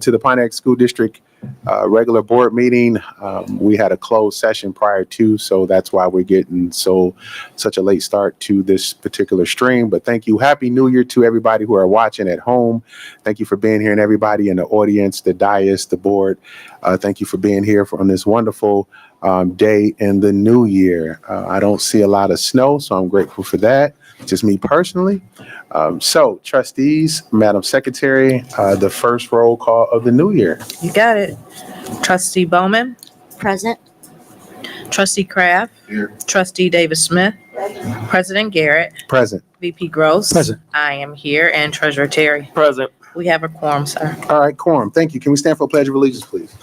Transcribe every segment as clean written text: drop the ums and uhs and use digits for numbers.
To the Pontiac School District regular board meeting. We had a closed session prior to, so that's why we're getting such a late start to this particular stream. But thank you. Happy New Year to everybody who are watching at home. Thank you for being here, and everybody in the audience, the dais, the board. Thank you for being here on this wonderful day in the new year. I don't see a lot of snow, so I'm grateful for that. Just me personally. So, trustees, Madam Secretary, the first roll call of the new year. You got it. Trustee Bowman. Present. Trustee Kraft. Here. Trustee Davis Smith. President Garrett. Present. VP Gross. Present. I am here, and Treasurer Terry. Present. We have a quorum, sir. All right, quorum. Thank you. Can we stand for a pledge of allegiance, please?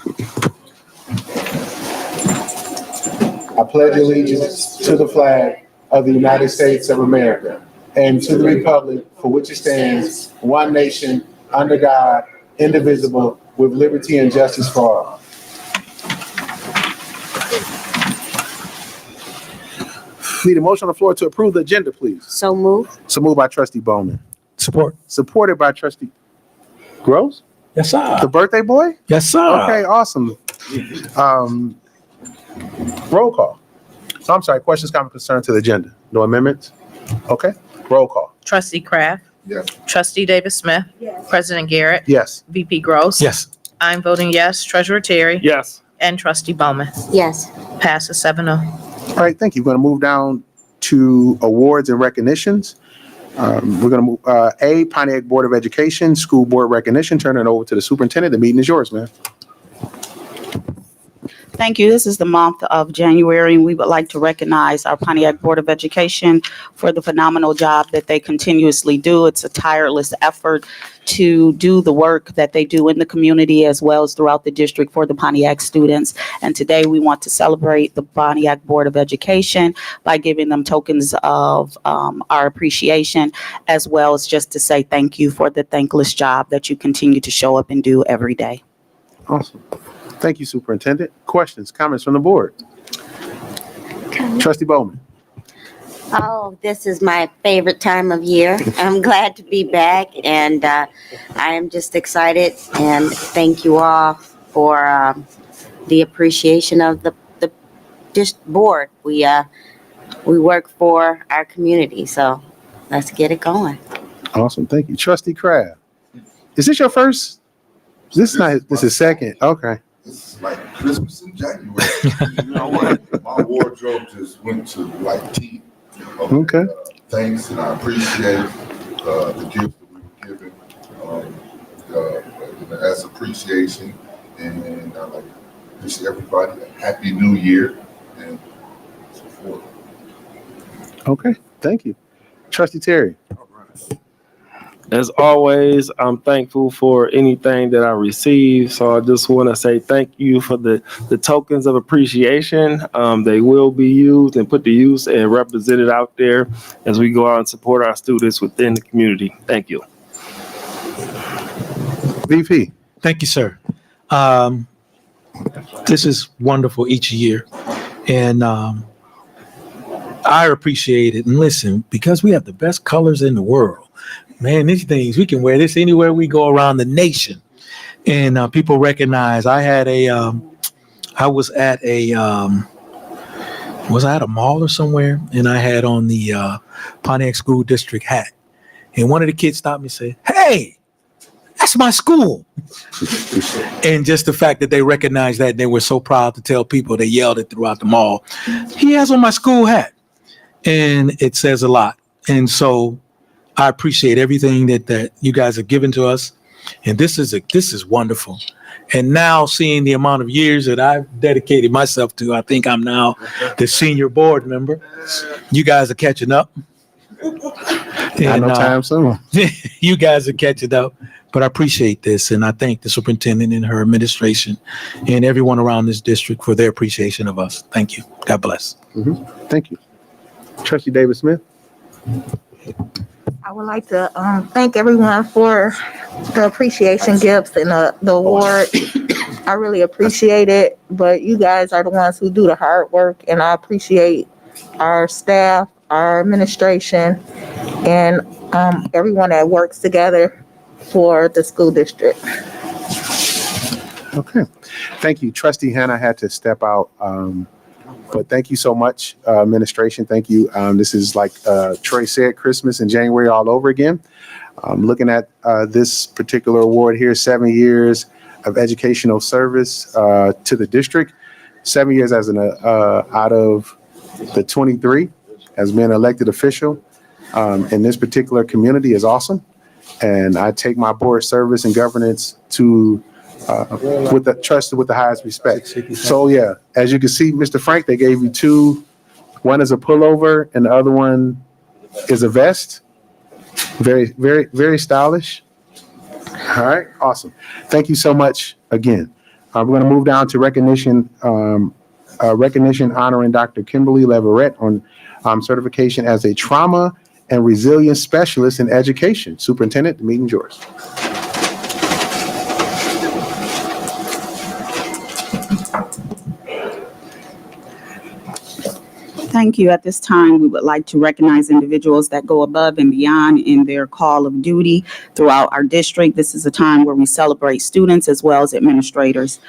I pledge allegiance to the flag of the United States of America and to the republic for which it stands, one nation, under God, indivisible, with liberty and justice for all. Need a motion on the floor to approve the agenda, please. So move. So moved by Trustee Bowman. Support. Supported by Trustee Gross, Yes, sir. the birthday boy? Yes, sir. Okay, awesome. Roll call. So I'm sorry, questions, comments, concerns to the agenda? No amendments? Okay, roll call. Trustee Kraft. Yes. Trustee Davis Smith. Yes. President Garrett. Yes. VP Gross. Yes. I'm voting yes. Treasurer Terry. Yes. And Trustee Bowman. Yes. Passes 7-0. All right, thank you. We're going to move down to awards and recognitions. We're going to move, Pontiac Board of Education, School Board Recognition. Turn it over to the superintendent. The meeting is yours, man. Thank you. This is the month of January, and we would like to recognize our Pontiac Board of Education for the phenomenal job that they continuously do. It's a tireless effort to do the work that they do in the community as well as throughout the district for the Pontiac students. And today we want to celebrate the Pontiac Board of Education by giving them tokens of our appreciation, as well as just to say thank you for the thankless job that you continue to show up and do every day. Awesome. Thank you, Superintendent. Questions, comments from the board? Trustee Bowman. Oh, this is my favorite time of year. I'm glad to be back, and I am just excited. And thank you all for the appreciation of the board. We work for our community, so let's get it going. Awesome. Thank you. Trustee Kraft. Is this your first? This is second. Okay. It's like Christmas in January. You know what? My wardrobe just went to like tea. Okay. Thanks, and I appreciate the gift that we were given as appreciation. And I like to wish everybody a happy new year and so forth. Okay. Thank you. Trustee Terry. As always, I'm thankful for anything that I receive. So I just want to say thank you for the tokens of appreciation. They will be used and put to use and represented out there as we go out and support our students within the community. Thank you. VP. Thank you, sir. This is wonderful each year. And I appreciate it. And listen, because we have the best colors in the world, man, these things, we can wear this anywhere we go around the nation. And people recognize I was at a mall or somewhere, and I had on the Pontiac School District hat. And one of the kids stopped me and said, "Hey, that's my school." And just the fact that they recognized that, they were so proud to tell people, they yelled it throughout the mall, "He has on my school hat." And it says a lot. And so I appreciate everything that you guys have given to us. And this is wonderful. And now seeing the amount of years that I've dedicated myself to, I think I'm now the senior board member. You guys are catching up. Not no time soon. You guys are catching up. But I appreciate this. And I thank the superintendent and her administration and everyone around this district for their appreciation of us. Thank you. God bless. Mm-hmm. Thank you. Trustee Davis Smith. I would like to thank everyone for the appreciation gifts and the award. I really appreciate it, but you guys are the ones who do the hard work, and I appreciate our staff, our administration, and everyone that works together for the school district. Okay. Thank you. Trustee Hannah had to step out. But thank you so much, administration. Thank you. This is like Troy said, Christmas in January all over again. Looking at this particular award here, 7 years of educational service to the district, 7 years as an out of the 23 as being an elected official in this particular community is awesome. And I take my board service and governance to with the trusted with the highest respect. So yeah, as you can see, Mr. Frank, they gave you two. One is a pullover and the other one is a vest. Very, very, very stylish. All right, awesome. Thank you so much again. We're going to move down to recognition honoring Dr. Kimberly Leverett on certification as a trauma and resilience specialist in education. Superintendent, the meeting's yours. Thank you. At this time, we would like to recognize individuals that go above and beyond in their call of duty throughout our district. This is a time where we celebrate students as well as administrators.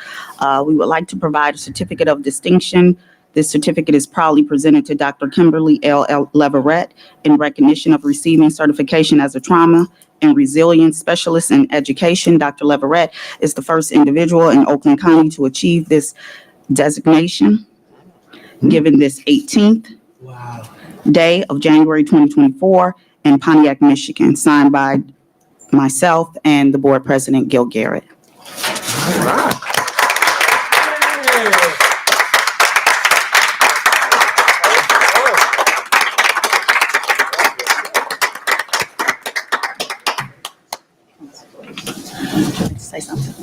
We would like to provide a certificate of distinction. This certificate is proudly presented to Dr. Kimberly L. Leverett in recognition of receiving certification as a trauma and resilience specialist in education. Dr. Leverett is the first individual in Oakland County to achieve this designation, given this 18th day of January 2024 in Pontiac, Michigan, signed by myself and the board president, Gil Garrett. Say something.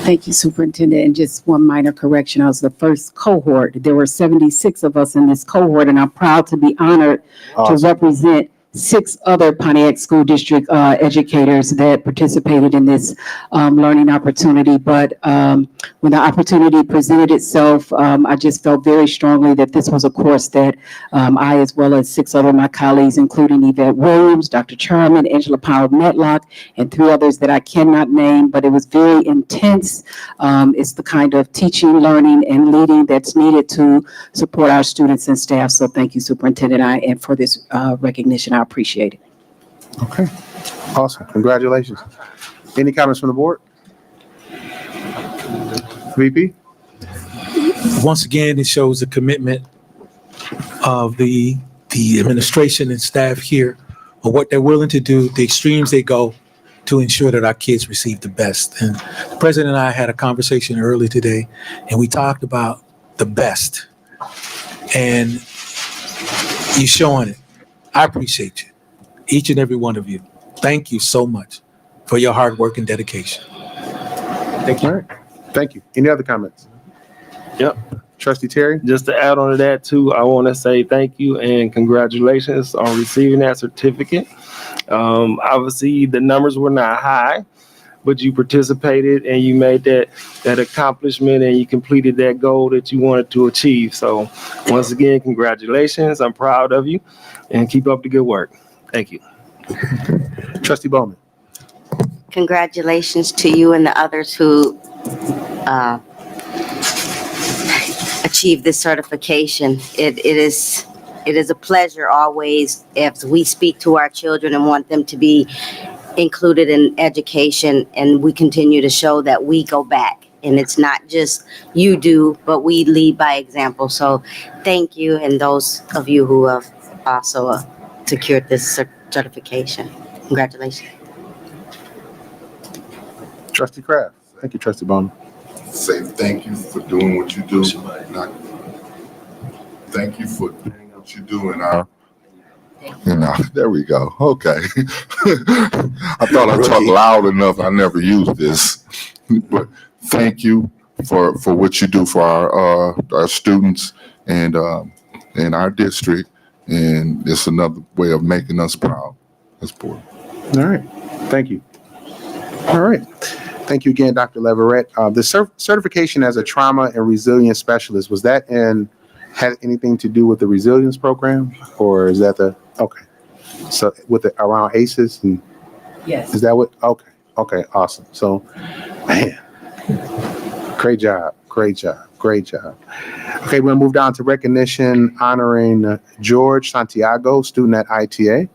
Thank you, Superintendent. And just one minor correction. I was the first cohort. There were 76 of us in this cohort, and I'm proud to be honored to represent 6 other Pontiac School District educators that participated in this learning opportunity. But when the opportunity presented itself, I just felt very strongly that this was a course that I, as well as 6 other of my colleagues, including Yvette Williams, Dr. Charman, Angela Powell-Metlock, and 3 others that I cannot name, but it was very intense. It's the kind of teaching, learning, and leading that's needed to support our students and staff. So thank you, Superintendent, and for this recognition. I appreciate it. Okay, awesome. Congratulations. Any comments from the board? VP? Once again, it shows the commitment of the administration and staff here of what they're willing to do, the extremes they go to ensure that our kids receive the best. And the president and I had a conversation early today, and we talked about the best. And you're showing it. I appreciate you, each and every one of you. Thank you so much for your hard work and dedication. Thank you. All right. Thank you. Any other comments? Yep. Trustee Terry? Just to add on to that too, I want to say thank you and congratulations on receiving that certificate. Obviously the numbers were not high, but you participated and you made that accomplishment and you completed that goal that you wanted to achieve. So once again, congratulations. I'm proud of you and keep up the good work. Thank you. Trustee Bowman? Congratulations to you and the others who achieved this certification. It is a pleasure always as we speak to our children and want them to be included in education, and we continue to show that we go back. And it's not just you do, but we lead by example. So thank you, and those of you who have also secured this certification. Congratulations. Trustee Kraft? Thank you, Trustee Bowman. Say thank you for doing what you do. Thank you for doing what you do in our, there we go. Okay. I thought I talked loud enough. I never used this, but thank you for what you do for our students and in our district. And it's another way of making us proud as board. All right. Thank you. All right. Thank you again, Dr. Leverett. The certification as a trauma and resilience specialist, was that had anything to do with the resilience program, or is that okay. So with around ACEs and Yes. is that what, okay, awesome. So Man, great job, great job, great job. Okay, we're gonna move down to recognition honoring George Santiago, student at ITA.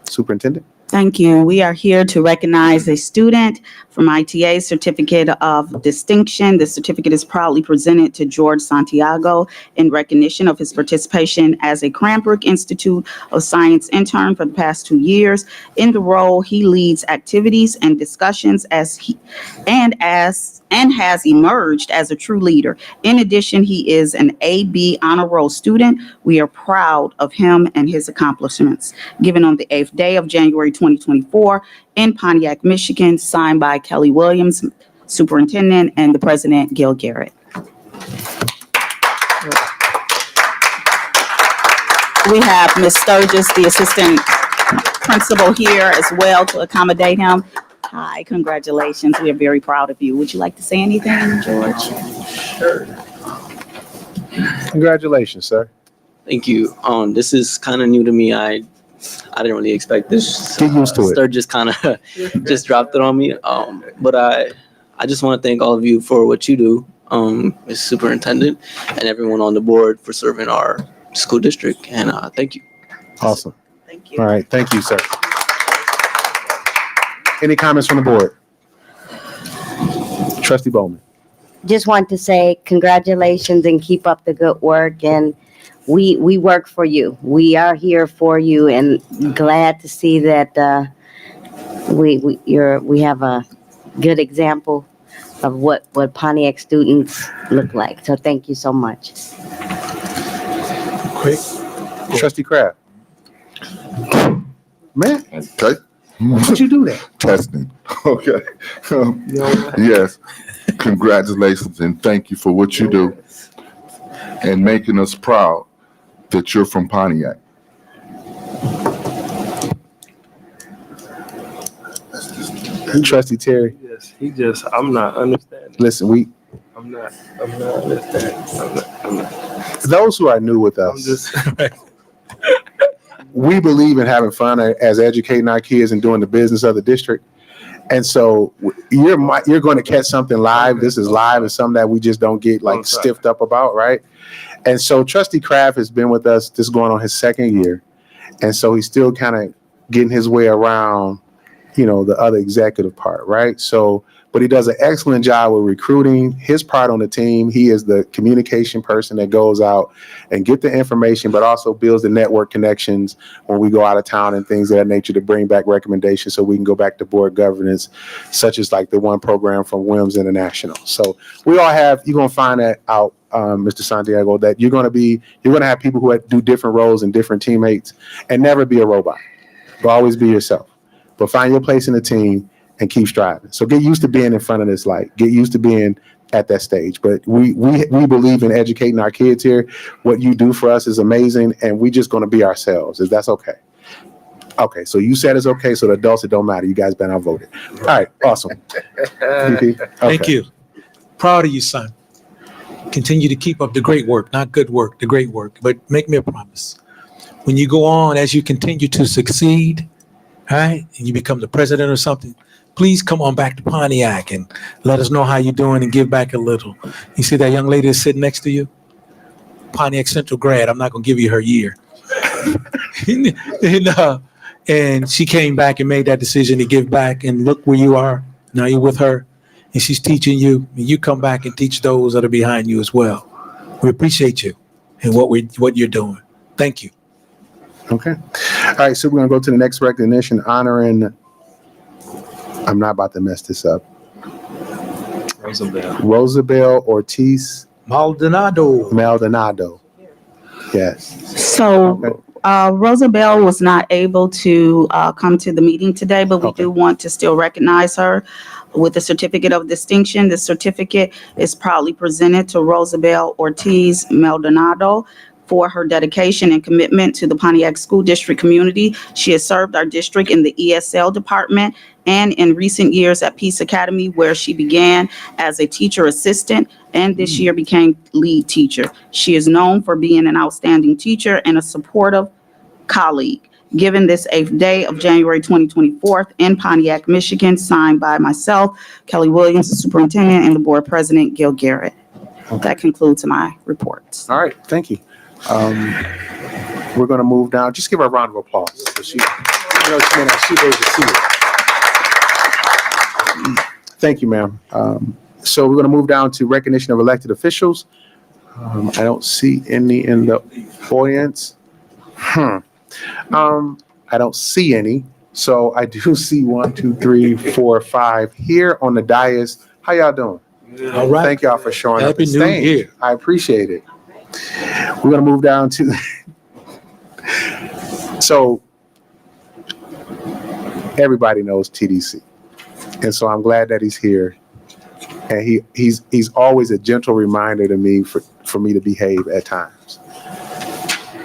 Superintendent. Thank you. We are here to recognize a student from ITA Certificate of Distinction. The certificate is proudly presented to George Santiago in recognition of his participation as a Cranbrook Institute of Science intern for the past 2 years. In the role, he leads activities and discussions and has emerged as a true leader. In addition, he is an AB honor roll student. We are proud of him and his accomplishments. Given on the 8th day of January 2024 in Pontiac, Michigan, signed by Kelly Williams, Superintendent, and the President, Gil Garrett. We have Ms. Sturgis, the Assistant Principal, here as well to accommodate him. Hi, congratulations. We are very proud of you. Would you like to say anything, George? Sure. Congratulations, sir. Thank you. This is kind of new to me. I didn't really expect this. Get used to it. Stur just kind of just dropped it on me. But I just want to thank all of you for what you do, Ms. Superintendent, and everyone on the board for serving our school district. And thank you. Awesome. Thank you. All right, thank you, sir. Any comments from the board? Trustee Bowman. Just want to say congratulations and keep up the good work. And we work for you. We are here for you, and glad to see that we have a good example of what Pontiac students look like. So thank you so much. Quick. Trustee Kraft. Man, Okay. what'd you do there? Testing. Okay. Yes. Congratulations and thank you for what you do and making us proud that you're from Pontiac. Trustee Terry. Yes, I'm not understanding. Listen, I'm not understanding. I'm not. those who are new with I'm us, just, we believe in having fun as educating our kids and doing the business of the district. And so you're going to catch something live. This is live. It's something that we just don't get like stiffed up about, right? And so Trustee Kraft has been with us. This is going on his second year. And so he's still kind of getting his way around, the other executive part, right? So, but he does an excellent job with recruiting. His part on the team, he is the communication person that goes out and get the information, but also builds the network connections when we go out of town and things of that nature to bring back recommendations so we can go back to board governance, such as like the one program from Williams International. So we all have, you're going to find that out, Mr. Santiago, that you're going to have people who do different roles and different teammates and never be a robot, but always be yourself. But find your place in the team and keep striving. So get used to being in front of this light. Get used to being at that stage. But we believe in educating our kids here. What you do for us is amazing, and we just going to be ourselves. Is that's okay? Okay, so you said it's okay. So the adults, it don't matter. You guys been outvoted. All right, awesome. Okay. Thank you. Proud of you, son. Continue to keep up the great work, not good work, the great work. But make me a promise. When you go on, as you continue to succeed, all right, and you become the president or something, please come on back to Pontiac and let us know how you're doing and give back a little. You see that young lady that's sitting next to you? Pontiac Central grad. I'm not going to give you her year. And she came back and made that decision to give back. And look where you are. Now you're with her. And she's teaching you. And you come back and teach those that are behind you as well. We appreciate you and what you're doing. Thank you. Okay. All right, so we're going to go to the next recognition honoring, I'm not about to mess this up, Rosabelle Ortiz Maldonado. Yes. So Rosabelle was not able to come to the meeting today, but we do want to still recognize her with the certificate of distinction. The certificate is proudly presented to Rosabelle Ortiz Maldonado for her dedication and commitment to the Pontiac School District community. She has served our district in the ESL department and in recent years at Peace Academy, where she began as a teacher assistant and this year became lead teacher. She is known for being an outstanding teacher and a supportive colleague. given this 8th day of January 2024 in Pontiac, Michigan, signed by myself, Kelly Williams, the superintendent, and the board president, Gil Garrett. That concludes my reports. All right, thank you. We're going to move down. Just give her a round of applause. So she may not be able to see it. Thank you, ma'am. So we're going to move down to recognition of elected officials. I don't see any in the audience. I don't see any. So I do see 1, 2, 3, 4, 5 here on the dais. How y'all doing? All right. Thank y'all for showing up Happy and New staying. Year. I appreciate it. We're going to move down to so everybody knows TDC. And so I'm glad that he's here. And he's always a gentle reminder to me for me to behave at times.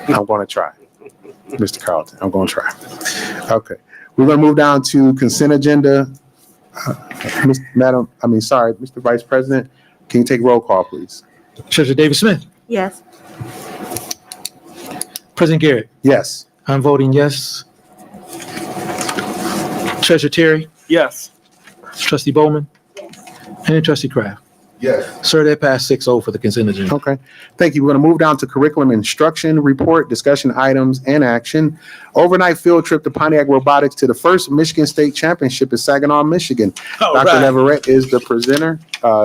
I'm going to try. Mr. Carlton, I'm going to try. Okay. We're going to move down to consent agenda. Mr. Vice President, can you take roll call, please? Treasurer David Smith. Yes. President Garrett. Yes. I'm voting yes. Treasurer Terry. Yes. Trustee Bowman. And Trustee Kraft. Yes. Sir, that passed 6-0 for the consent agenda. Okay. Thank you. We're going to move down to curriculum instruction report, discussion items, and action. Overnight field trip to Pontiac Robotics to the first Michigan State Championship in Saginaw, Michigan. All Dr. right. Leverett is the presenter.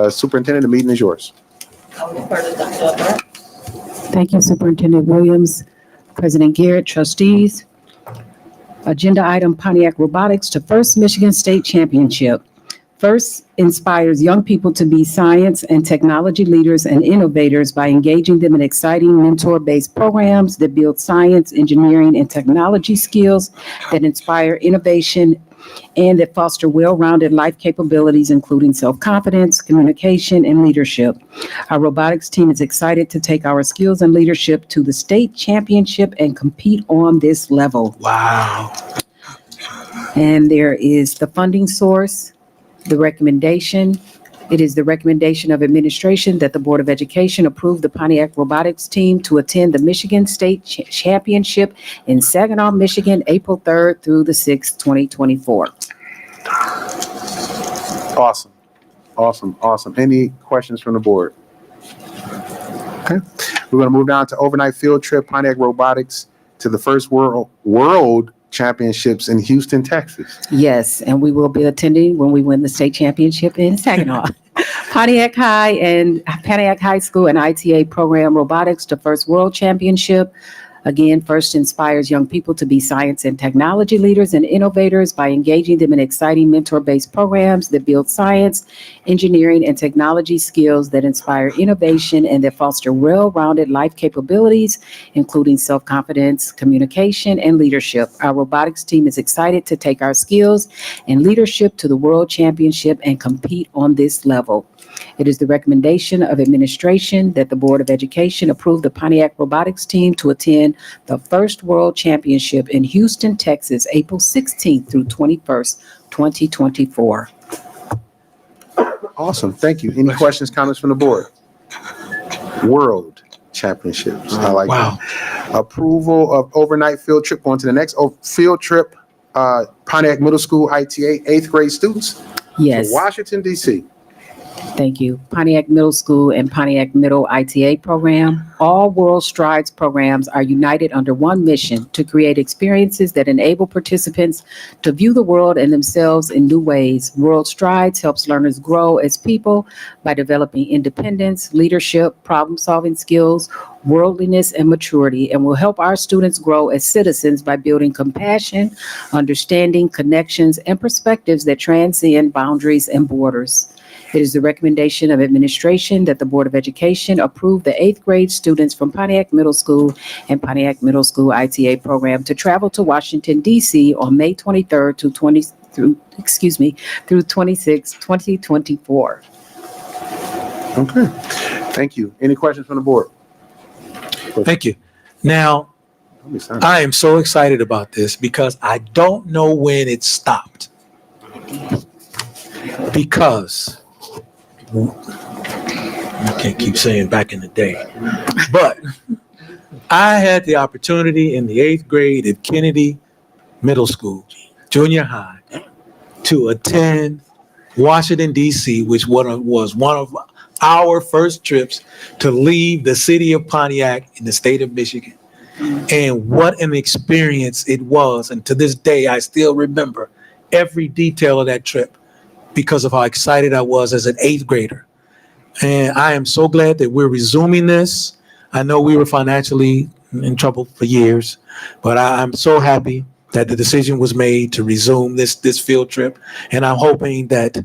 Superintendent, the meeting is yours. Thank you, Superintendent Williams, President Garrett, trustees. Agenda item Pontiac Robotics to first Michigan State Championship. First inspires young people to be science and technology leaders and innovators by engaging them in exciting mentor-based programs that build science, engineering, and technology skills that inspire innovation and that foster well-rounded life capabilities, including self-confidence, communication, and leadership. Our robotics team is excited to take our skills and leadership to the state championship and compete on this level. Wow. And there is the funding source, the recommendation. It is the recommendation of administration that the Board of Education approve the Pontiac Robotics team to attend the Michigan State Championship in Saginaw, Michigan, April 3rd through the 6th, 2024. Awesome. Any questions from the board? Okay. We're going to move down to overnight field trip, Pontiac Robotics to the first World Championships in Houston, Texas. Yes, and we will be attending when we win the state championship in Saginaw. Pontiac High School and ITA program robotics to first World Championship. Again, first inspires young people to be science and technology leaders and innovators by engaging them in exciting mentor-based programs that build science, engineering, and technology skills that inspire innovation and that foster well-rounded life capabilities, including self-confidence, communication, and leadership. Our robotics team is excited to take our skills and leadership to the World Championship and compete on this level. It is the recommendation of administration that the Board of Education approve the Pontiac Robotics team to attend the first World Championship in Houston, Texas, April 16th through 21st, 2024. Awesome. Thank you. Any questions, comments from the board? World Championships. I like that. Approval of overnight field trip. Going to the next field trip, Pontiac Middle School ITA 8th grade students Yes. to Washington, D.C. Thank you. Pontiac Middle School and Pontiac Middle ITA program. All World Strides programs are united under one mission to create experiences that enable participants to view the world and themselves in new ways. World Strides helps learners grow as people by developing independence, leadership, problem-solving skills, worldliness, and maturity, and will help our students grow as citizens by building compassion, understanding, connections, and perspectives that transcend boundaries and borders. It is the recommendation of administration that the Board of Education approve the 8th grade students from Pontiac Middle School and Pontiac Middle School ITA program to travel to Washington, D.C. on May 23rd through 26, 2024. Okay. Thank you. Any questions from the board? Thank you. Now, I am so excited about this because I don't know when it stopped. Because I can't keep saying back in the day, but I had the opportunity in the 8th grade at Kennedy middle school, junior high, to attend Washington, D.C., which was one of our first trips to leave the city of Pontiac in the state of Michigan. And what an experience it was. And to this day, I still remember every detail of that trip because of how excited I was as an 8th grader. And I am so glad that we're resuming this. I know we were financially in trouble for years, but I'm so happy that the decision was made to resume this field trip. And I'm hoping that,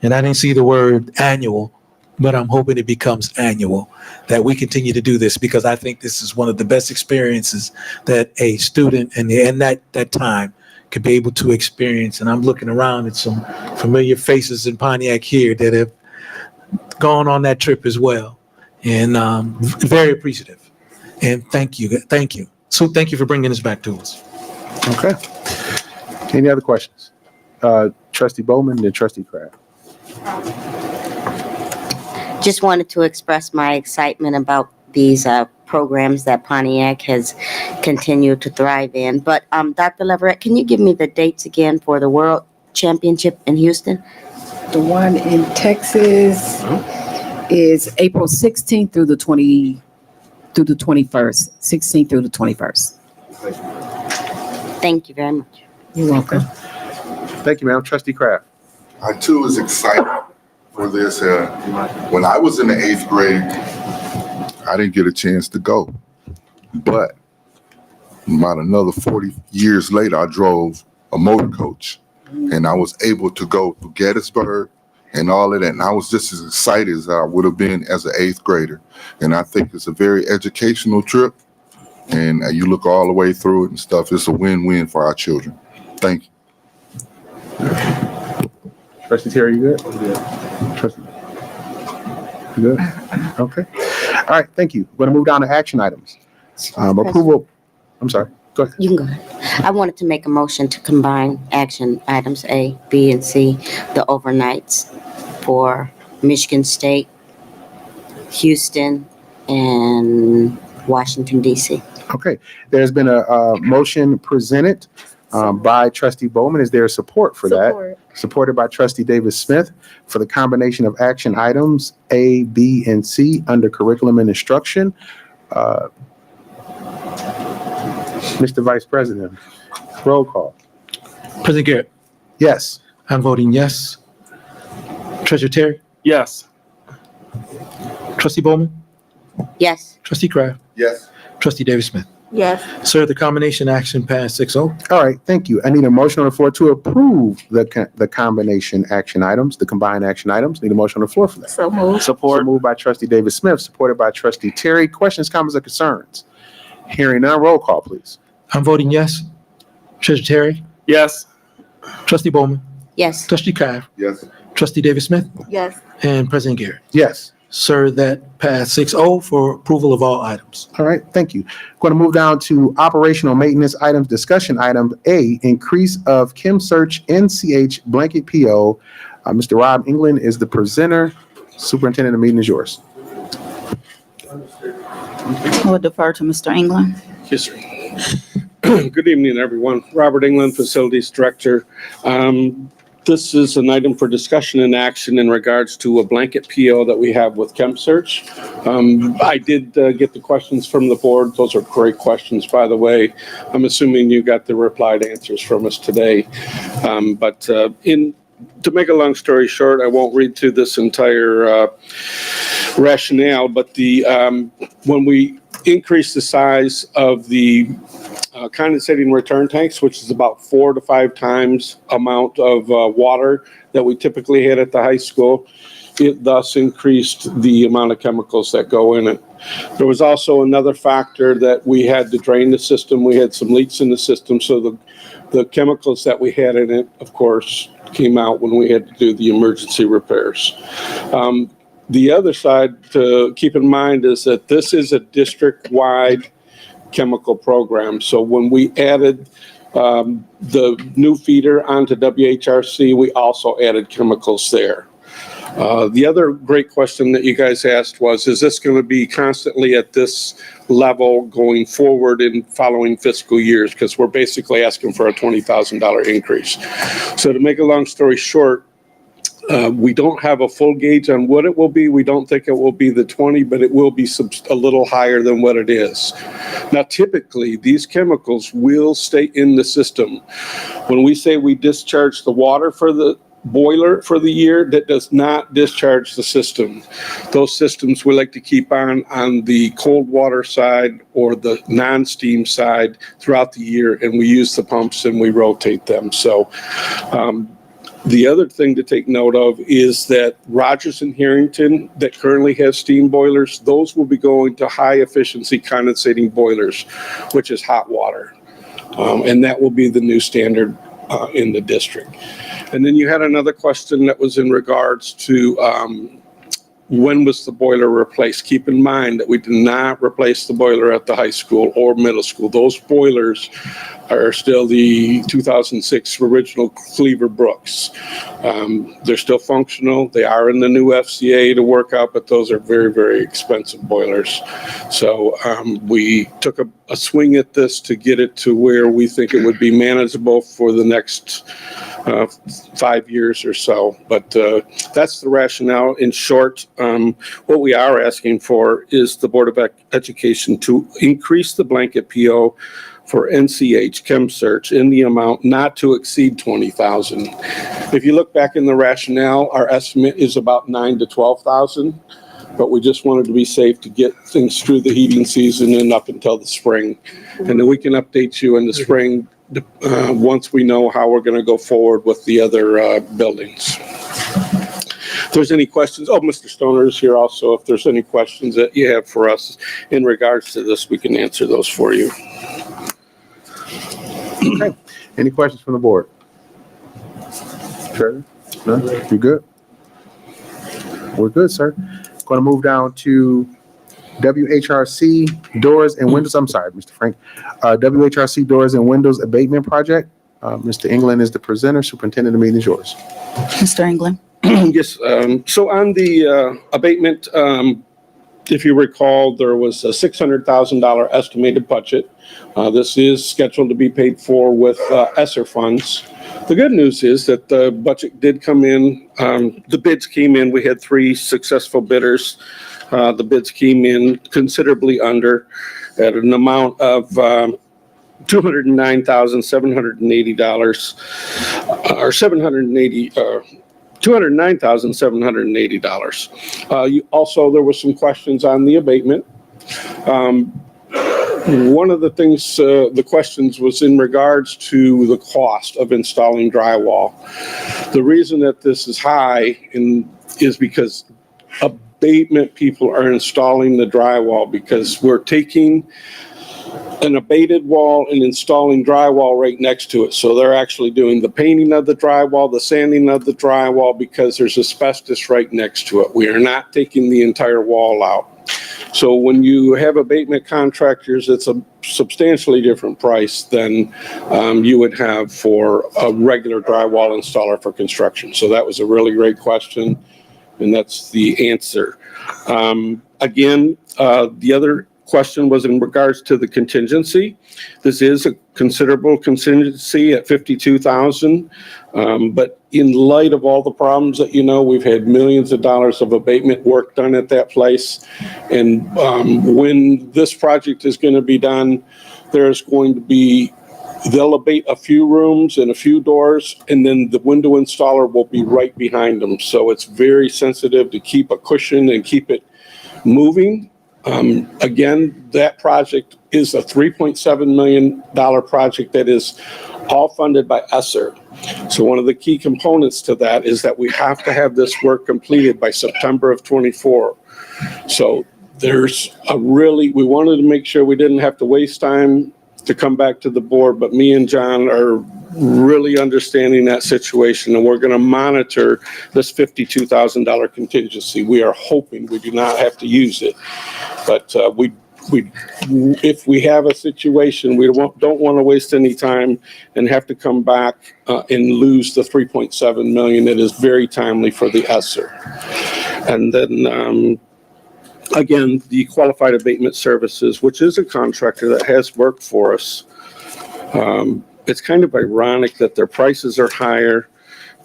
and I didn't see the word annual, but I'm hoping it becomes annual, that we continue to do this, because I think this is one of the best experiences that a student in that time could be able to experience. And I'm looking around at some familiar faces in Pontiac here that have gone on that trip as well. And very appreciative. And thank you. So thank you for bringing this back to us. Okay. Any other questions? Trustee Bowman and Trustee Kraft. Just wanted to express my excitement about these programs that Pontiac has continued to thrive in. But Dr. Leverett, can you give me the dates again for the World Championship in Houston? The one in Texas is April 16th through the 21st. 16th through the 21st. Thank you very much. You're welcome. Thank you, ma'am. Trustee Kraft. I too was excited for this. When I was in the 8th grade, I didn't get a chance to go. But about another 40 years later, I drove a motor coach. And I was able to go to Gettysburg and all of that. And I was just as excited as I would have been as an 8th grader. And I think it's a very educational trip. And you look all the way through it and stuff. It's a win-win for our children. Thank you. Trustee Terry, you good? Trustee, you good? Okay. All right, thank you. We're going to move down to action items. Approval. I'm sorry. Go ahead. You can go ahead. I wanted to make a motion to combine action items A, B, and C, the overnights for Michigan State, Houston, and Washington, D.C. Okay. There's been a motion presented by Trustee Bowman. Is there support for that? Supported by Trustee Davis Smith for the combination of action items A, B, and C under curriculum and instruction. Mr. Vice President, roll call. President Garrett, Yes. I'm voting yes. Treasurer Terry, Yes. Trustee Bowman, Yes. Trustee Kraft, Yes. Trustee Davis Smith. Yes. Sir, the combination action passed 6-0. All right, thank you. I need a motion on the floor to approve the combination action items, the combined action items. Need a motion on the floor for that. So moved. So Support. moved by Trustee Davis Smith, supported by Trustee Terry. Questions, comments, or concerns? Hearing none, roll call, please. I'm voting yes. Treasurer Terry, Yes. Trustee Bowman, Yes. Trustee Kraft, Yes. Trustee Davis Smith, Yes. and President Garrett. Yes. Sir, that passed 6-0 for approval of all items. All right, thank you. Going to move down to operational maintenance items, discussion item A, increase of Kim Search NCH blanket PO. Mr. Rob England is the presenter. Superintendent, the meeting is yours. I will defer to Mr. England. Yes, sir. Good evening, everyone. Robert England, Facilities Director. This is an item for discussion and action in regards to a blanket PO that we have with ChemSearch. I did get the questions from the board. Those are great questions, by the way. I'm assuming you got the replied answers from us today. To make a long story short, I won't read through this entire rationale, but when we increase the size of the condensating return tanks, which is about 4 to 5 times amount of water that we typically had at the high school, it thus increased the amount of chemicals that go in it. There was also another factor that we had to drain the system. We had some leaks in the system, so the chemicals that we had in it, of course, came out when we had to do the emergency repairs. The other side to keep in mind is that this is a district-wide chemical program. So when we added the new feeder onto WHRC, we also added chemicals there. The other great question that you guys asked was, is this going to be constantly at this level going forward in following fiscal years? Because we're basically asking for a $20,000 increase. So to make a long story short, we don't have a full gauge on what it will be. We don't think it will be the 20, but it will be a little higher than what it is. Now, typically, these chemicals will stay in the system. When we say we discharge the water for the boiler for the year, that does not discharge the system. Those systems we like to keep on the cold water side or the non-steam side throughout the year, and we use the pumps and we rotate them. So the other thing to take note of is that Rogers and Harrington that currently have steam boilers, those will be going to high efficiency condensating boilers, which is hot water. And that will be the new standard in the district. And then you had another question that was in regards to when was the boiler replaced? Keep in mind that we did not replace the boiler at the high school or middle school. Those boilers are still the 2006 original Cleaver Brooks. They're still functional. They are in the new FCA to work out, but those are very, very expensive boilers. So we took a swing at this to get it to where we think it would be manageable for the next 5 years or so. But that's the rationale. In short, what we are asking for is the Board of Education to increase the blanket PO for NCH Chem Search in the amount not to exceed $20,000. If you look back in the rationale, our estimate is about $9,000 to $12,000, but we just wanted to be safe to get things through the heating season and up until the spring. And then we can update you in the spring once we know how we're going to go forward with the other buildings. If there's any questions, Mr. Stoner is here also. If there's any questions that you have for us in regards to this, we can answer those for you. Okay. Any questions from the board? Treasurer? No? You good? We're good, sir. Going to move down to WHRC doors and windows. I'm sorry, Mr. Frank. WHRC doors and windows abatement project. Mr. England is the presenter. Superintendent, the meeting is yours. Mr. England. Yes. So on the abatement, if you recall, there was a $600,000 estimated budget. This is scheduled to be paid for with ESSER funds. The good news is that the budget did come in. The bids came in. We had 3 successful bidders. The bids came in considerably under at an amount of $209,780 or $209,780. Also, there were some questions on the abatement. One of the things, the questions was in regards to the cost of installing drywall. The reason that this is high is because abatement people are installing the drywall, because we're taking an abated wall and installing drywall right next to it. So they're actually doing the painting of the drywall, the sanding of the drywall, because there's asbestos right next to it. We are not taking the entire wall out. So when you have abatement contractors, it's a substantially different price than you would have for a regular drywall installer for construction. So that was a really great question, and that's the answer. Again, the other question was in regards to the contingency. This is a considerable contingency at $52,000, but in light of all the problems that we've had millions of dollars of abatement work done at that place, and when this project is going to be done, there's going to be, they'll abate a few rooms and a few doors, and then the window installer will be right behind them. So it's very sensitive to keep a cushion and keep it moving. Again, that project is a $3.7 million project that is all funded by ESSER. So one of the key components to that is that we have to have this work completed by September of '24. So there's we wanted to make sure we didn't have to waste time to come back to the board, but me and John are really understanding that situation, and we're going to monitor this $52,000 contingency. We are hoping we do not have to use it, but we if we have a situation, we don't want to waste any time and have to come back and lose the 3.7 million. It is very timely for the ESSER. And then, again, the qualified abatement services, which is a contractor that has worked for us. It's kind of ironic that their prices are higher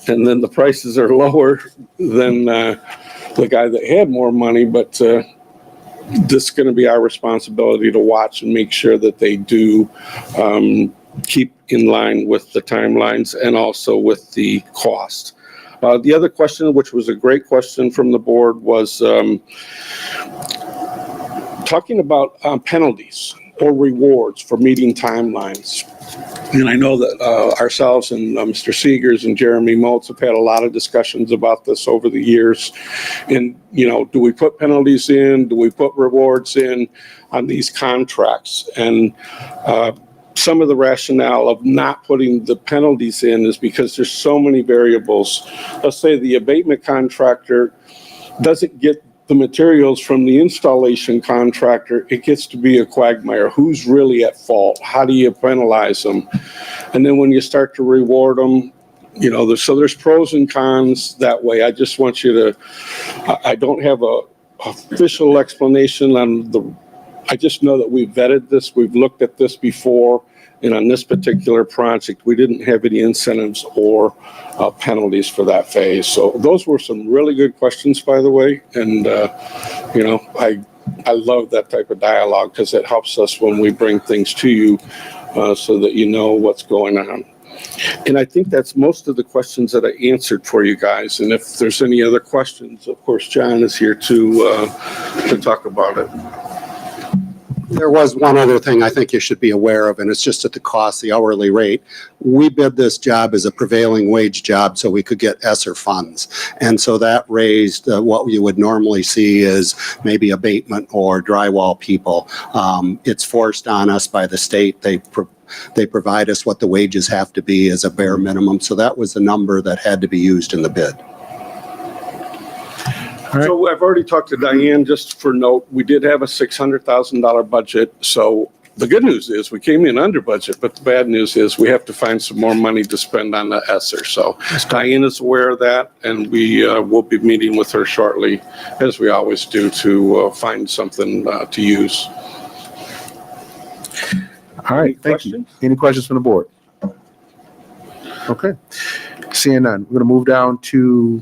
and then the prices are lower than the guy that had more money, but this is going to be our responsibility to watch and make sure that they do keep in line with the timelines and also with the cost. The other question, which was a great question from the board, was talking about penalties or rewards for meeting timelines. And I know that ourselves and Mr. Seegers and Jeremy Maltz have had a lot of discussions about this over the years. And, do we put penalties in? Do we put rewards in on these contracts? And some of the rationale of not putting the penalties in is because there's so many variables. Let's say the abatement contractor doesn't get the materials from the installation contractor. It gets to be a quagmire. Who's really at fault? How do you penalize them? And then when you start to reward them, so there's pros and cons that way. I just want you to, I don't have a official explanation on I just know that we've vetted this. We've looked at this before. And on this particular project, we didn't have any incentives or penalties for that phase. So those were some really good questions, by the way. And, I love that type of dialogue because it helps us when we bring things to you so that you know what's going on. And I think that's most of the questions that I answered for you guys. And if there's any other questions, of course, John is here to talk about it. There was one other thing I think you should be aware of, and it's just at the cost, the hourly rate. We bid this job as a prevailing wage job so we could get ESSER funds. And so that raised what you would normally see is maybe abatement or drywall people. It's forced on us by the state. They provide us what the wages have to be as a bare minimum. So that was the number that had to be used in the bid. Right. So I've already talked to Diane, just for note, we did have a $600,000 budget. So the good news is we came in under budget, but the bad news is we have to find some more money to spend on the ESSER. So Diane is aware of that, and we will be meeting with her shortly, as we always do, to find something to use. All right, thank you. Any questions from the board? Okay. Seeing none, we're going to move down to,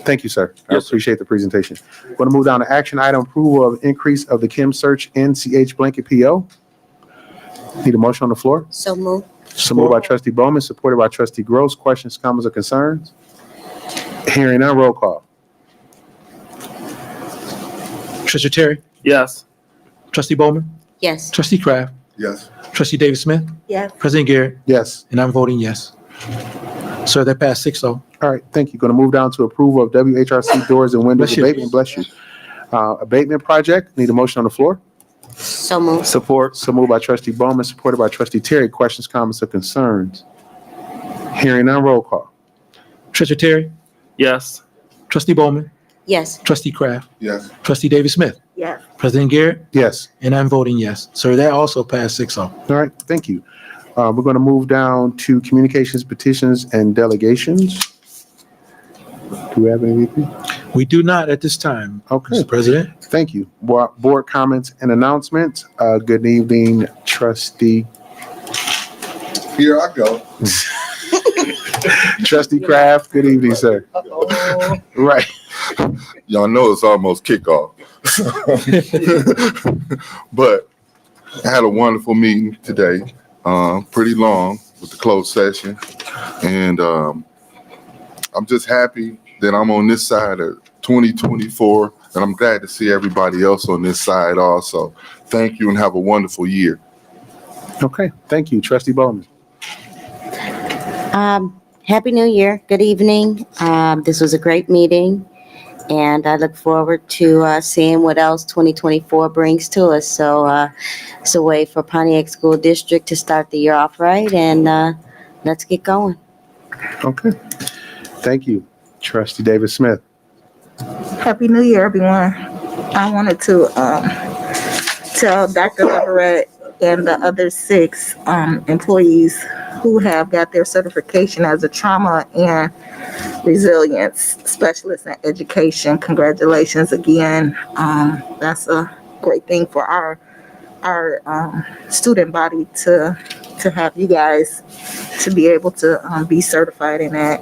thank you, sir. I appreciate the presentation. We're going to move down to action item approval of increase of the Kim Search NCH blanket PO. Need a motion on the floor? So move. So moved by trustee Bowman, supported by trustee Gross. Questions, comments, or concerns? Hearing none, roll call. Trustee Terry, Yes. Trustee Bowman, Yes. Trustee Kraft, Yes. Trustee Davis Smith, Yes. President Garrett, Yes. and I'm voting yes. Sir, that passed 6-0. All right, thank you. Going to move down to approval of WHRC doors and windows Bless you. abatement. Bless you. Abatement project. Need a motion on the floor? So move. Support. So moved by trustee Bowman, supported by trustee Terry. Questions, comments, or concerns? Hearing none, roll call. Trustee Terry, Yes. Trustee Bowman, Yes. Trustee Kraft, Yes. Trustee Davis Smith, Yes. President Garrett, Yes. and I'm voting yes. Sir, that also passed 6-0. All right, thank you. We're going to move down to communications, petitions, and delegations. Do we have any? We do not at this time, Okay, Mr. President. thank you. Board comments and announcements. Good evening, trustee. Here I go. Trustee Kraft, good evening, sir. Right. Y'all know it's almost kickoff. But I had a wonderful meeting today, pretty long with the closed session. And I'm just happy that I'm on this side of 2024, and I'm glad to see everybody else on this side also. Thank you and have a wonderful year. Okay, thank you, trustee Bowman. Happy New Year. Good evening. This was a great meeting, and I look forward to seeing what else 2024 brings to us. So it's a way for Pontiac School District to start the year off right, and let's get going. Okay, thank you, trustee Davis Smith. Happy New Year, everyone. I wanted to to Dr. Leverett and the other 6 employees who have got their certification as a trauma and resilience specialist in education. Congratulations again. That's a great thing for our student body to have you guys to be able to be certified in that.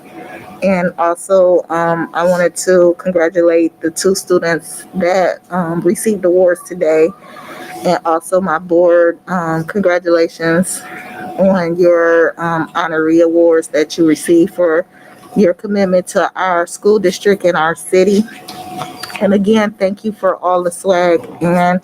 And also, I wanted to congratulate the 2 students that received awards today, and also my board. Congratulations on your honorary awards that you received for your commitment to our school district and our city. And again, thank you for all the swag. And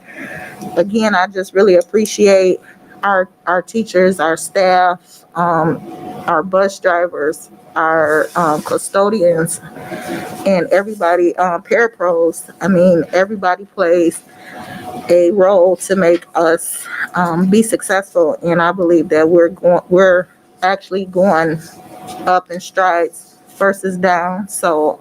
again, I just really appreciate our teachers, our staff, our bus drivers, our custodians, and everybody, parapros. I mean, everybody plays a role to make us be successful. And I believe that we're actually going up in strides versus down. So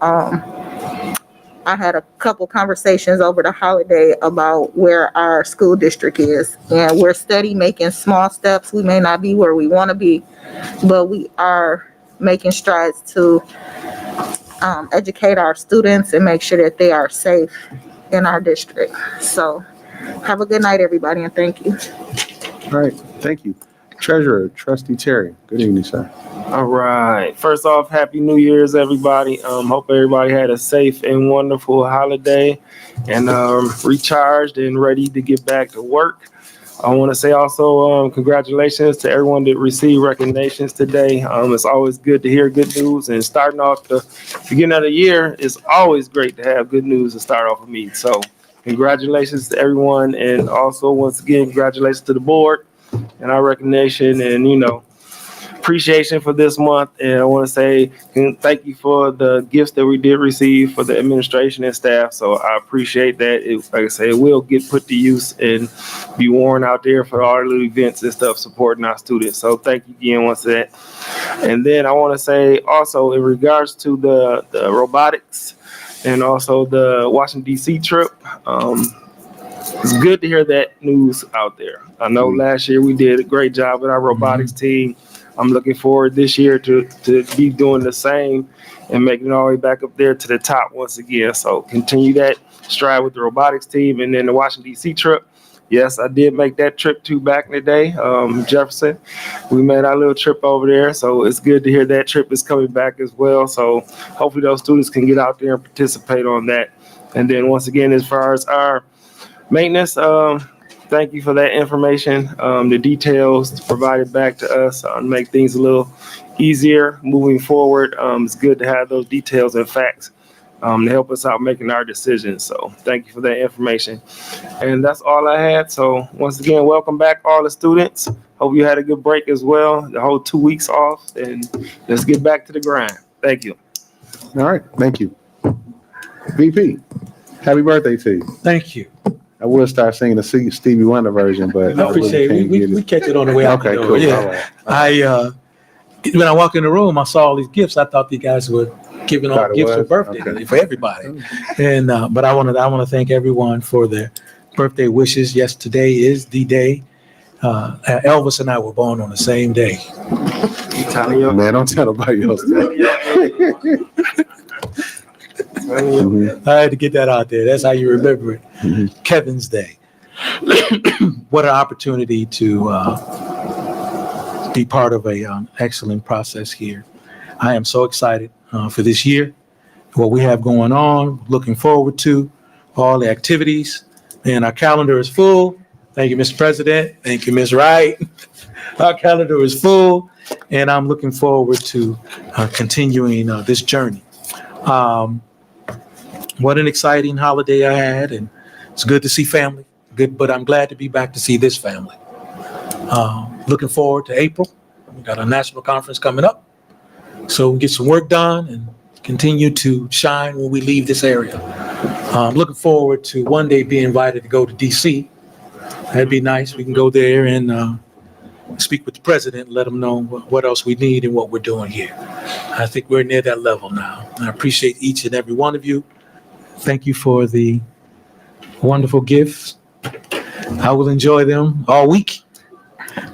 I had a couple conversations over the holiday about where our school district is, and we're steady making small steps. We may not be where we want to be, but we are making strides to educate our students and make sure that they are safe in our district. So have a good night, everybody, and thank you. All right, thank you. Treasurer, Trustee Terry, good evening, sir. All right. First off, Happy New Year's, everybody. Hope everybody had a safe and wonderful holiday and recharged and ready to get back to work. I want to say also congratulations to everyone that received recognitions today. It's always good to hear good news, and starting off the beginning of the year, it's always great to have good news to start off with me. So congratulations to everyone, and also once again, congratulations to the board and our recognition and, appreciation for this month. And I want to say thank you for the gifts that we did receive for the administration and staff. So I appreciate that. Like I say, it will get put to use and be worn out there for all the events and stuff supporting our students. So thank you again once again. And then I want to say also in regards to the robotics and also the Washington, D.C. trip, it's good to hear that news out there. I know last year we did a great job with our robotics team. I'm looking forward this year to be doing the same and making it all the way back up there to the top once again. So continue that stride with the robotics team. And then the Washington, D.C. trip. Yes, I did make that trip too back in the day, Jefferson. We made our little trip over there. So it's good to hear that trip is coming back as well. So hopefully those students can get out there and participate on that. And then once again, as far as our maintenance, thank you for that information. The details provided back to us make things a little easier moving forward. It's good to have those details and facts to help us out making our decisions. So thank you for that information. And that's all I had. So once again, welcome back all the students. Hope you had a good break as well, the whole 2 weeks off, and let's get back to the grind. Thank you. All right, thank you. VP, happy birthday to you. Thank you. I will start singing the Stevie Wonder version, but I appreciate it. We catch it on the way out. Okay, the door. cool. Yeah. All right. When I walked in the room, I saw all these gifts. I thought you guys were giving all Thought it gifts for was? birthday Okay. for everybody. And but I want to thank everyone for their birthday wishes. Yes, today is the day. Elvis and I were born on the same day. Man, don't tell nobody else that. I had to get that out there. That's how you remember it. Mhm. Kevin's Day. What an opportunity to be part of a excellent process here. I am so excited for this year, what we have going on, looking forward to all the activities, and our calendar is full. Thank you, Mr. President. Thank you, Ms. Wright. Our calendar is full, and I'm looking forward to continuing this journey. What an exciting holiday I had, and it's good to see family. Good, but I'm glad to be back to see this family. Looking forward to April. We got a national conference coming up, so we get some work done and continue to shine when we leave this area. Looking forward to one day being invited to go to DC. That'd be nice. We can go there and speak with the president, let him know what else we need and what we're doing here. I think we're near that level now. I appreciate each and every one of you. Thank you for the wonderful gifts. I will enjoy them all week,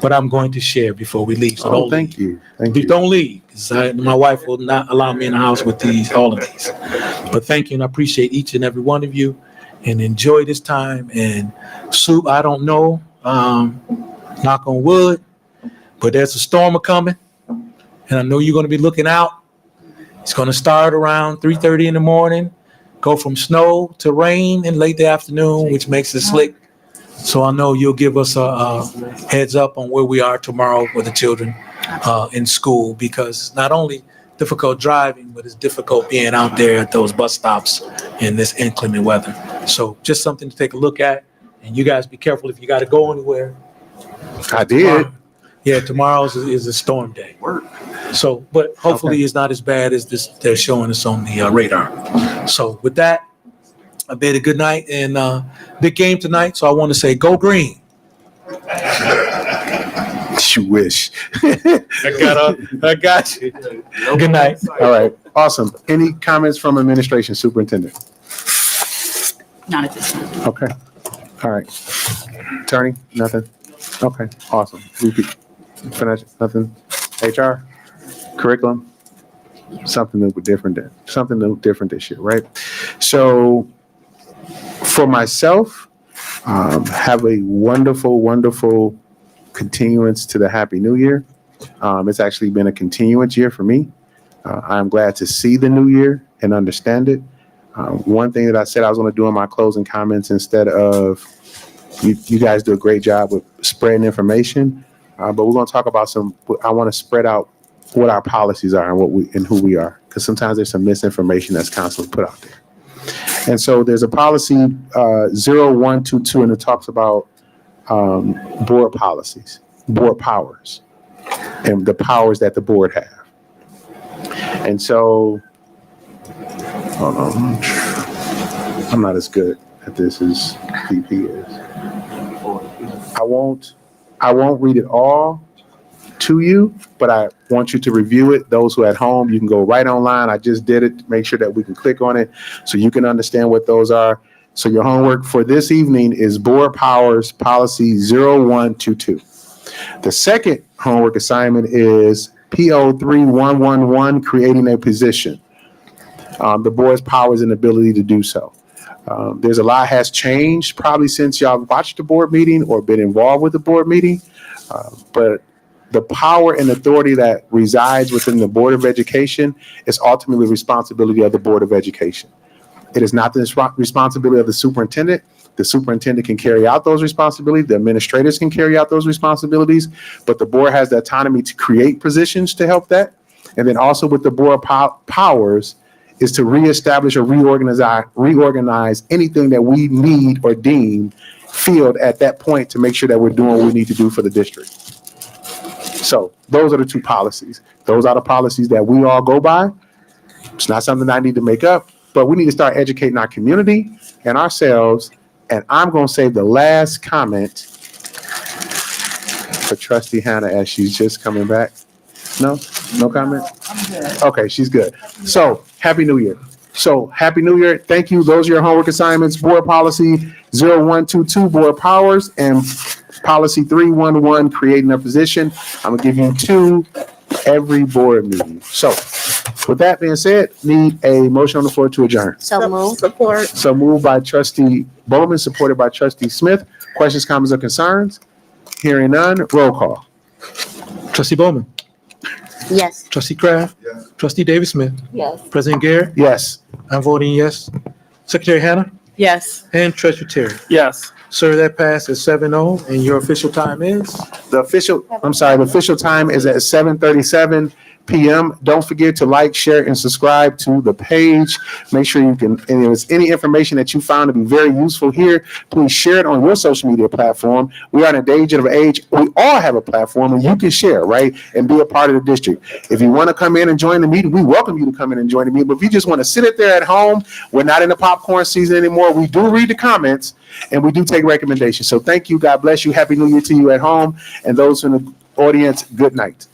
but I'm going to share before we leave. So Oh, don't thank leave. you. Thank you. Don't leave, 'cause my wife will not allow me in the house with all of these. But thank you, and I appreciate each and every one of you, and enjoy this time. And Soup, I don't know, knock on wood, but there's a storm coming, and I know you're going to be looking out. It's going to start around 3:30 in the morning, go from snow to rain in late the afternoon, which makes it slick. So I know you'll give us a heads up on where we are tomorrow with the children in school, because it's not only difficult driving, but it's difficult being out there at those bus stops in this inclement weather. So just something to take a look at, and you guys be careful if you got to go anywhere. I did. Tomorrow is a storm day. So, but hopefully it's not as bad as this they're showing us on the radar. So with that, I bid a good night, and big game tonight. So I want to say, go green. You wish. I got you. Good night. All right. Awesome. Any comments from administration, superintendent? Not at this time. Okay. All right. Attorney, nothing? Okay. Awesome. Repeat. Finish. Nothing. HR? Curriculum? Something different this year, right? So for myself, have a wonderful continuance to the Happy New Year. It's actually been a continuance year for me. I'm glad to see the new year and understand it. One thing that I said I was going to do in my closing comments, instead of you guys do a great job with spreading information, but we're going to talk about I want to spread out what our policies are and who we are, because sometimes there's some misinformation that's constantly put out there. And so there's a policy 0122, and it talks about board policies, board powers, and the powers that the board have. And so, hold on, I'm not as good at this as VP is. I won't read it all to you, but I want you to review it. Those who are at home, you can go right online. I just did it to make sure that we can click on it so you can understand what those are. So your homework for this evening is Board Powers Policy 0122. The second homework assignment is PO 3111, creating a position. The board's powers and ability to do so. There's a lot has changed probably since y'all watched the board meeting or been involved with the board meeting, but the power and authority that resides within the Board of Education is ultimately the responsibility of the Board of Education. It is not the responsibility of the superintendent. The superintendent can carry out those responsibilities. The administrators can carry out those responsibilities, but the board has the autonomy to create positions to help that. And then also with the board powers is to reestablish or reorganize anything that we need or deem field at that point to make sure that we're doing what we need to do for the district. So those are the two policies. Those are the policies that we all go by. It's not something I need to make up, but we need to start educating our community and ourselves. And I'm going to save the last comment for Trustee Hannah as she's just coming back. No comment? I'm good. Okay, she's good. So Happy New Year. Thank you. Those are your homework assignments. Board Policy 0122, Board Powers, and Policy 311, creating a position. I'm gonna give you 2 every board meeting. So with that being said, need a motion on the floor to adjourn. So move. Support. So moved by Trustee Bowman, supported by Trustee Smith. Questions, comments, or concerns? Hearing none, roll call. Trustee Bowman, Yes. Trustee Kraft, Trustee Davis Smith, Yes. President Garrett, Yes. I'm voting yes. Secretary Hannah, Yes. and Treasurer Terry. Yes. Sir, that passes 7-0, and your official time is? The official time is at 7:37 p.m. Don't forget to like, share, and subscribe to the page. Make sure you can, and if there's any information that you found to be very useful here, please share it on your social media platform. We are in a digital age. We all have a platform, and you can share, right, and be a part of the district. If you want to come in and join the meeting, we welcome you to come in and join the meeting. But if you just want to sit it there at home, we're not in the popcorn season anymore. We do read the comments, and we do take recommendations. So thank you. God bless you. Happy New Year to you at home. And those in the audience, good night.